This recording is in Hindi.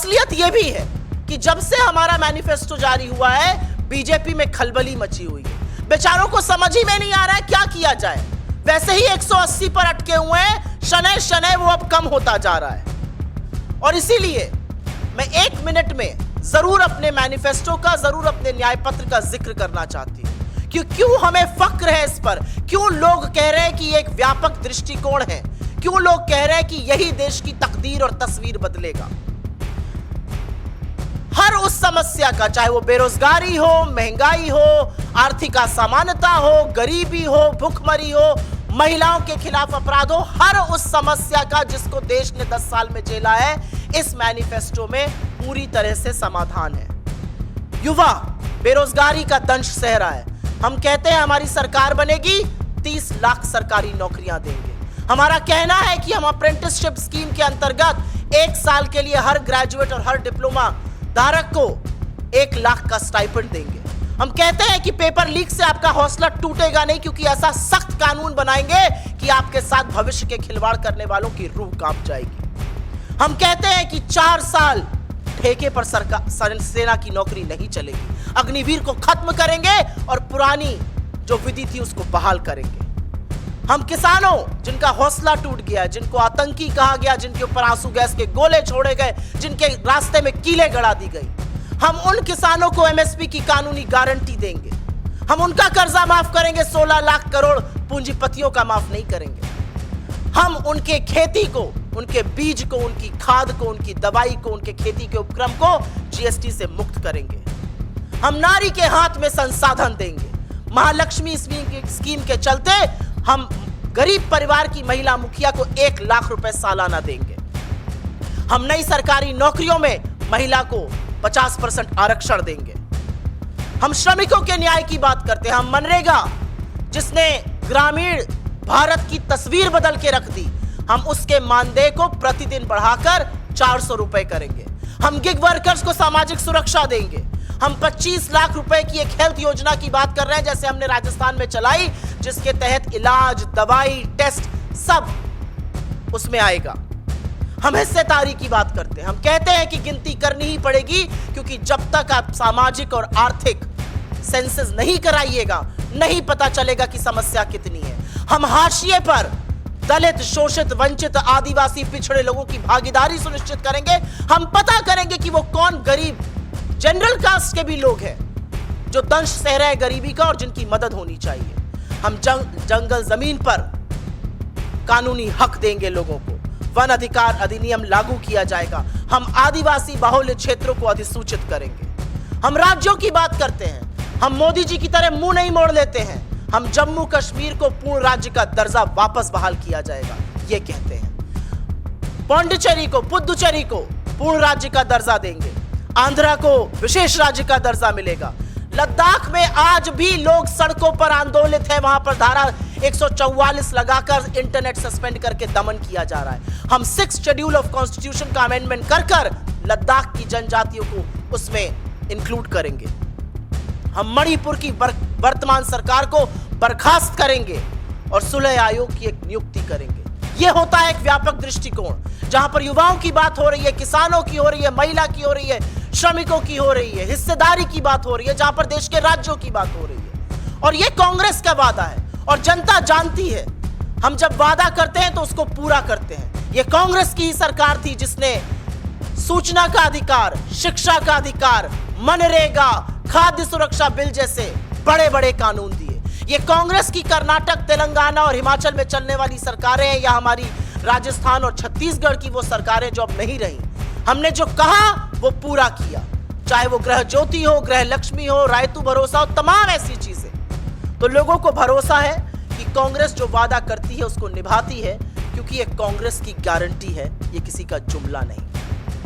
असलियत यह भी है कि जब से हमारा मैनिफेस्टो जारी हुआ है बीजेपी में खलबली मची हुई है। बेचारों को समझ ही में नहीं आ रहा है क्या किया जाए। वैसे ही 180 पर अटके हुए हैं, शनै शनै वो अब कम होता जा रहा है। और इसीलिए मैं 1 मिनट में जरूर अपने मैनिफेस्टो का, जरूर अपने न्याय पत्र का जिक्र करना चाहती हूं कि क्यों हमें फक्र है इस पर, क्यों लोग कह रहे हैं कि एक व्यापक दृष्टिकोण है, क्यों लोग कह रहे हैं कि यही देश की तकदीर और तस्वीर बदलेगा। हर उस समस्या का, चाहे वो बेरोजगारी हो, महंगाई हो, आर्थिक असमानता हो, गरीबी हो, भूखमरी हो, महिलाओं के खिलाफ अपराध हो, हर उस समस्या का जिसको देश ने 10 साल में झेला है, इस मैनिफेस्टो में पूरी तरह से समाधान है। युवा बेरोजगारी का दंश सह रहा है। हम कहते हैं हमारी सरकार बनेगी 30 लाख सरकारी नौकरियां देंगे। हमारा कहना है कि हम अप्रेंटिसशिप स्कीम के अंतर्गत 1 साल के लिए हर ग्रेजुएट और हर डिप्लोमा धारक को 1 लाख का स्टाइपेंड देंगे। हम कहते हैं कि पेपर लीक से आपका हौसला टूटेगा नहीं, क्योंकि ऐसा सख्त कानून बनाएंगे कि आपके साथ भविष्य के खिलवाड़ करने वालों की रूह कांप जाएगी। हम कहते हैं कि 4 साल ठेके पर सरकार सेना की नौकरी नहीं चलेगी। अग्निवीर को खत्म करेंगे और पुरानी जो विधि थी उसको बहाल करेंगे। हम किसानों जिनका हौसला टूट गया, जिनको आतंकी कहा गया, जिनके ऊपर आंसू गैस के गोले छोड़े गए, जिनके रास्ते में कीलें गड़ा दी गई, हम उन किसानों को एमएसपी की कानूनी गारंटी देंगे। हम उनका कर्जा माफ करेंगे, 16 लाख करोड़ पूंजीपतियों का माफ नहीं करेंगे। हम उनके खेती को, उनके बीज को, उनकी खाद को, उनकी दवाई को, उनके खेती के उपक्रम को जीएसटी से मुक्त करेंगे। हम नारी के हाथ में संसाधन देंगे। महालक्ष्मी स्कीम के चलते हम गरीब परिवार की महिला मुखिया को 1 लाख रुपए सालाना देंगे। हम नई सरकारी नौकरियों में महिला को 50% आरक्षण देंगे। हम श्रमिकों के न्याय की बात करते हैं। हम मनरेगा जिसने ग्रामीण भारत की तस्वीर बदल के रख दी, हम उसके मानदेय को प्रतिदिन बढ़ाकर 400 रुपए करेंगे। हम गिग वर्कर्स को सामाजिक सुरक्षा देंगे। हम 25 लाख रुपए की एक हेल्थ योजना की बात कर रहे हैं, जैसे हमने राजस्थान में चलाई, जिसके तहत इलाज, दवाई, टेस्ट सब उसमें आएगा। हम हिस्सेदारी की बात करते हैं। हम कहते हैं कि गिनती करनी ही पड़ेगी, क्योंकि जब तक आप सामाजिक और आर्थिक सेंसस नहीं कराइएगा, नहीं पता चलेगा कि समस्या कितनी है। हम हाशिए पर दलित, शोषित, वंचित, आदिवासी, पिछड़े लोगों की भागीदारी सुनिश्चित करेंगे। हम पता करेंगे कि वो कौन गरीब, जनरल कास्ट के भी लोग हैं जो दंश सह रहे हैं गरीबी का और जिनकी मदद होनी चाहिए। हम जंगल जमीन पर कानूनी हक देंगे लोगों को। वन अधिकार अधिनियम लागू किया जाएगा। हम आदिवासी बाहुल्य क्षेत्रों को अधिसूचित करेंगे। हम राज्यों की बात करते हैं। हम मोदी जी की तरह मुंह नहीं मोड़ लेते हैं। हम जम्मू कश्मीर को पूर्ण राज्य का दर्जा वापस बहाल किया जाएगा, ये कहते हैं। पांडिचेरी को, पुदुचेरी को पूर्ण राज्य का दर्जा देंगे। आंध्रा को विशेष राज्य का दर्जा मिलेगा। लद्दाख में आज भी लोग सड़कों पर आंदोलित हैं। वहां पर धारा 144 लगाकर इंटरनेट सस्पेंड करके दमन किया जा रहा है। हम 6th शेड्यूल ऑफ कॉन्स्टिट्यूशन का अमेंडमेंट कर लद्दाख की जनजातियों को उसमें इंक्लूड करेंगे। हम मणिपुर की वर्तमान सरकार को बर्खास्त करेंगे और सुलह आयोग की एक नियुक्ति करेंगे। यह होता है एक व्यापक दृष्टिकोण, जहां पर युवाओं की बात हो रही है, किसानों की हो रही है, महिला की हो रही है, श्रमिकों की हो रही है, हिस्सेदारी की बात हो रही है, जहां पर देश के राज्यों की बात हो रही है। और यह कांग्रेस का वादा है और जनता जानती है। हम जब वादा करते हैं तो उसको पूरा करते हैं। यह कांग्रेस की ही सरकार थी जिसने सूचना का अधिकार, शिक्षा का अधिकार, मनरेगा, खाद्य सुरक्षा बिल जैसे बड़े बड़े कानून दिए। ये कांग्रेस की कर्नाटक, तेलंगाना और हिमाचल में चलने वाली सरकारें हैं, या हमारी राजस्थान और छत्तीसगढ़ की वो सरकारें जो अब नहीं रही। हमने जो कहा वो पूरा किया, चाहे वो गृह ज्योति हो, गृह लक्ष्मी हो, रायतू भरोसा हो, तमाम ऐसी चीजें। तो लोगों को भरोसा है कि कांग्रेस जो वादा करती है उसको निभाती है, क्योंकि ये कांग्रेस की गारंटी है, ये किसी का जुमला नहीं।